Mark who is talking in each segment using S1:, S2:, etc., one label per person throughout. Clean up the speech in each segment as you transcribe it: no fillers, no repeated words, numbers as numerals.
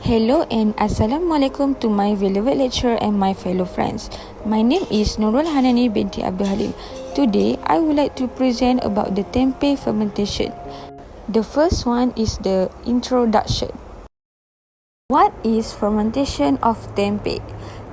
S1: Hello and Assalamualaikum to my beloved lecturer and my fellow friends. My name is Nurul Hanani binti Abdul Halim. Today, I would like to present about the tempeh fermentation. The first one is the introduction. What is fermentation of tempeh?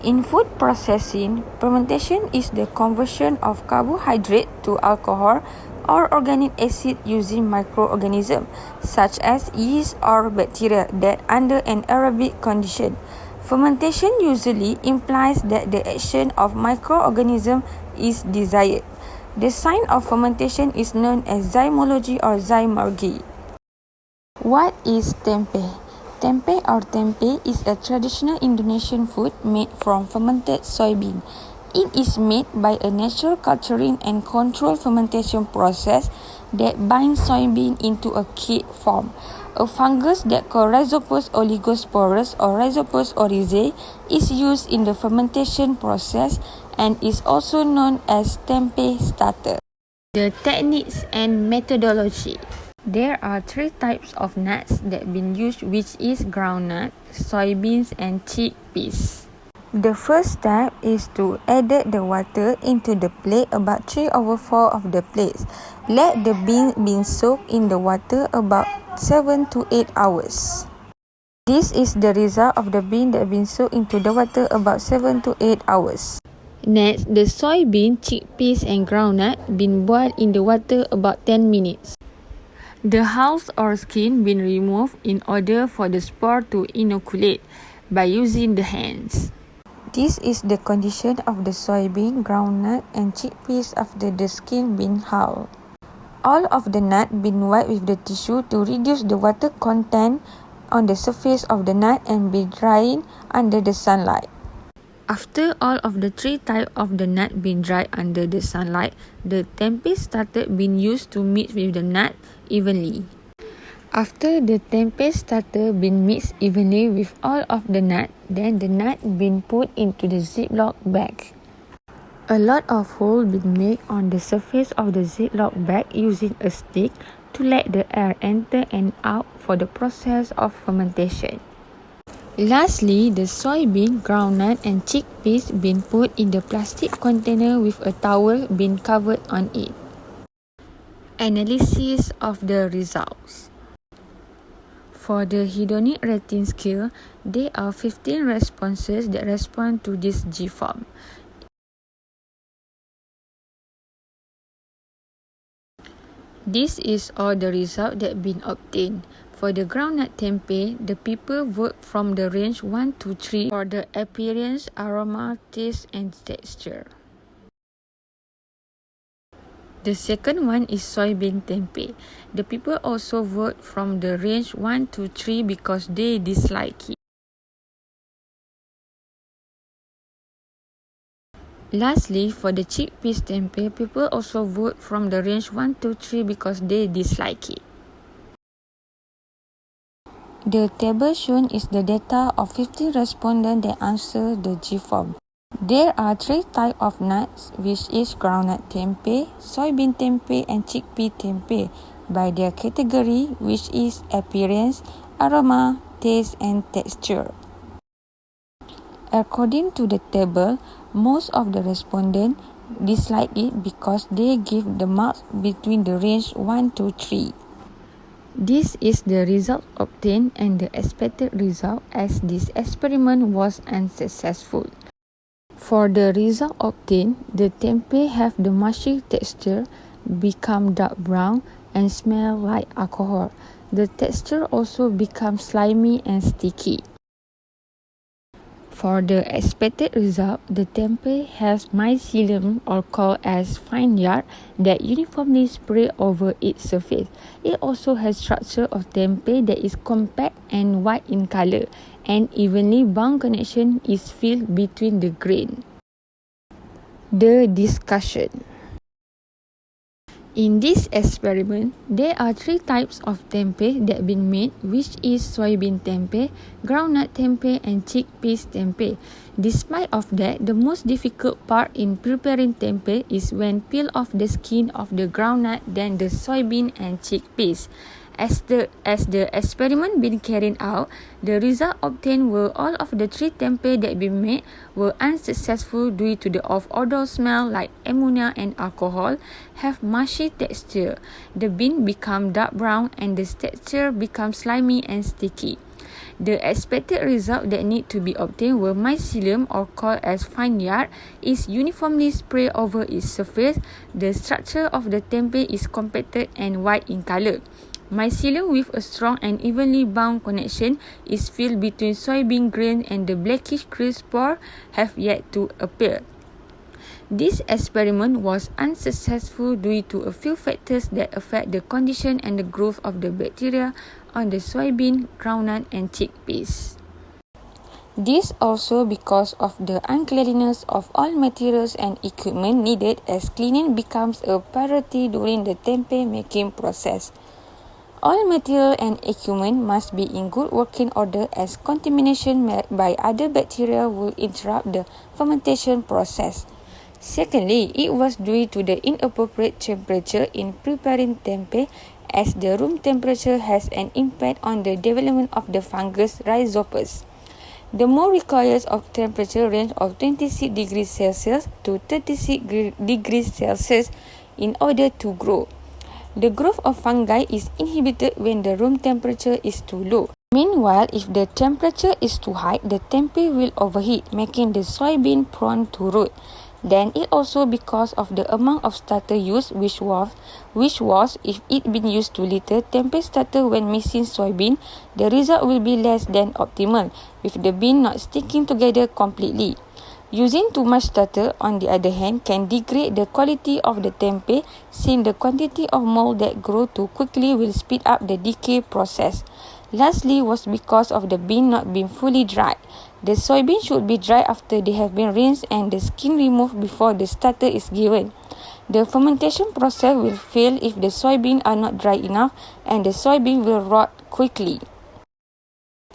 S1: In food processing, fermentation is the conversion of carbohydrate to alcohol or organic acid using microorganisms such as yeast or bacteria that under an aerobic condition. Fermentation usually implies that the action of microorganisms is desired. The sign of fermentation is known as zymology or zymurgy. What is tempeh? Tempeh or tempeh is a traditional Indonesian food made from fermented soybean. It is made by a natural culturing and controlled fermentation process that binds soybean into a cake form. A fungus that called Rhizopus oligosporus or Rhizopus oryzae is used in the fermentation process and is also known as tempeh starter. The techniques and methodology. There are three types of nuts that been used, which is groundnut, soybeans and chickpeas. The first step is to add the water into the plate about 3/4 of the plates. Let the beans be soaked in the water about 7 to 8 hours. This is the result of the bean that been soaked into the water about 7 to 8 hours. Next, the soybean, chickpeas and groundnut been boiled in the water about 10 minutes. The hulls or skin been removed in order for the spore to inoculate by using the hands. This is the condition of the soybean, groundnut and chickpeas after the skin been hulled. All of the nut been wiped with the tissue to reduce the water content on the surface of the nut and be drying under the sunlight. After all of the three types of the nut been dried under the sunlight, the tempeh starter been used to mix with the nut evenly. After the tempeh starter been mixed evenly with all of the nut, then the nut been put into the Ziploc bag. A lot of holes been made on the surface of the Ziploc bag using a stick to let the air enter and out for the process of fermentation. Lastly, the soybean, groundnut and chickpeas been put in the plastic container with a towel been covered on it. Analysis of the results. For the hedonic rating scale, there are 15 responses that respond to this G form. This is all the results that been obtained. For the groundnut tempeh, the people vote from the range 1 to 3 for the appearance, aroma, taste and texture. The second one is soybean tempeh. The people also vote from the range 1 to 3 because they dislike it. Lastly, for the chickpeas tempeh, people also vote from the range 1 to 3 because they dislike it. The table shown is the data of 50 respondents that answer the G form. There are three types of nuts, which is groundnut tempeh, soybean tempeh and chickpea tempeh by their category, which is appearance, aroma, taste and texture. According to the table, most of the respondents dislike it because they give the marks between the range 1 to 3. This is the result obtained and the expected result as this experiment was unsuccessful. For the result obtained, the tempeh have the mushy texture, become dark brown and smell like alcohol. The texture also becomes slimy and sticky. For the expected result, the tempeh has mycelium or called as fine yard that uniformly spread over its surface. It also has structure of tempeh that is compact and white in color, and evenly bound connection is filled between the grain. The discussion. In this experiment, there are three types of tempeh that been made, which is soybean tempeh, groundnut tempeh and chickpeas tempeh. Despite of that, the most difficult part in preparing tempeh is when peel off the skin of the groundnut, then the soybean and chickpeas. As the experiment been carried out, the result obtained were all of the 3 tempeh that been made were unsuccessful due to the off-odor smell like ammonia and alcohol, have mushy texture. The bean become dark brown and the texture become slimy and sticky. The expected result that need to be obtained were mycelium, or called as fine yard, is uniformly sprayed over its surface. The structure of the tempeh is compacted and white in color. Mycelium with a strong and evenly bound connection is filled between soybean grain, and the blackish grey spore have yet to appear. This experiment was unsuccessful due to a few factors that affect the condition and the growth of the bacteria on the soybean, groundnut and chickpeas. This also because of the uncleanliness of all materials and equipment needed, as cleaning becomes a priority during the tempeh making process. All material and equipment must be in good working order, as contamination by other bacteria will interrupt the fermentation process. Secondly, it was due to the inappropriate temperature in preparing tempeh, as the room temperature has an impact on the development of the fungus rhizopus. The more requires of temperature range of 26 degrees Celsius to 36 degrees Celsius in order to grow. The growth of fungi is inhibited when the room temperature is too low. Meanwhile, if the temperature is too high, the tempeh will overheat, making the soybean prone to rot. Then it also because of the amount of starter used, which was if it been used too little tempeh starter when mixing soybean, the result will be less than optimal, with the bean not sticking together completely. Using too much starter, on the other hand, can degrade the quality of the tempeh, since the quantity of mold that grow too quickly will speed up the decay process. Lastly was because of the bean not being fully dried. The soybean should be dry after they have been rinsed and the skin removed before the starter is given. The fermentation process will fail if the soybean are not dry enough, and the soybean will rot quickly.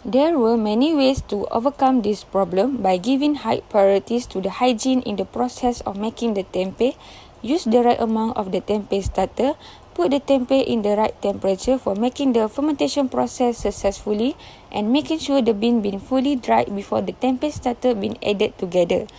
S1: There were many ways to overcome this problem by giving high priorities to the hygiene in the process of making the tempeh. Use the right amount of the tempeh starter. Put the tempeh in the right temperature for making the fermentation process successfully, and making sure the bean been fully dried before the tempeh starter been added together.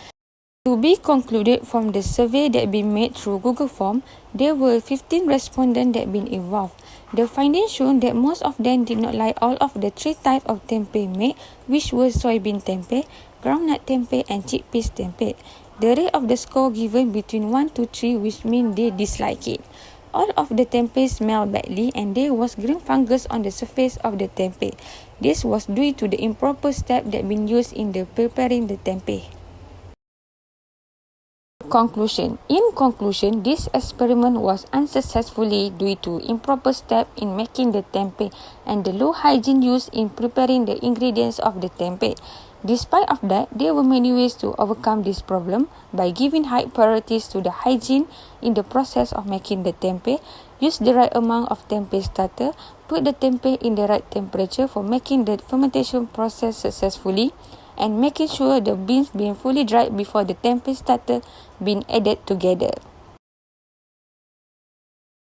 S1: To be concluded from the survey that been made through Google Form, there were 15 respondents that been involved. The findings shown that most of them did not like all of the 3 types of tempeh made, which were soybean tempeh, groundnut tempeh and chickpeas tempeh. The rate of the score given between 1 to 3, which means they dislike it. All of the tempeh smelled badly, and there was green fungus on the surface of the tempeh. This was due to the improper step that been used in the preparing the tempeh. Conclusion. In conclusion, this experiment was unsuccessfully due to improper step in making the tempeh and the low hygiene used in preparing the ingredients of the tempeh. Despite of that, there were many ways to overcome this problem by giving high priorities to the hygiene in the process of making the tempeh. Use the right amount of tempeh starter. Put the tempeh in the right temperature for making the fermentation process successfully, and making sure the beans being fully dried before the tempeh starter being added together.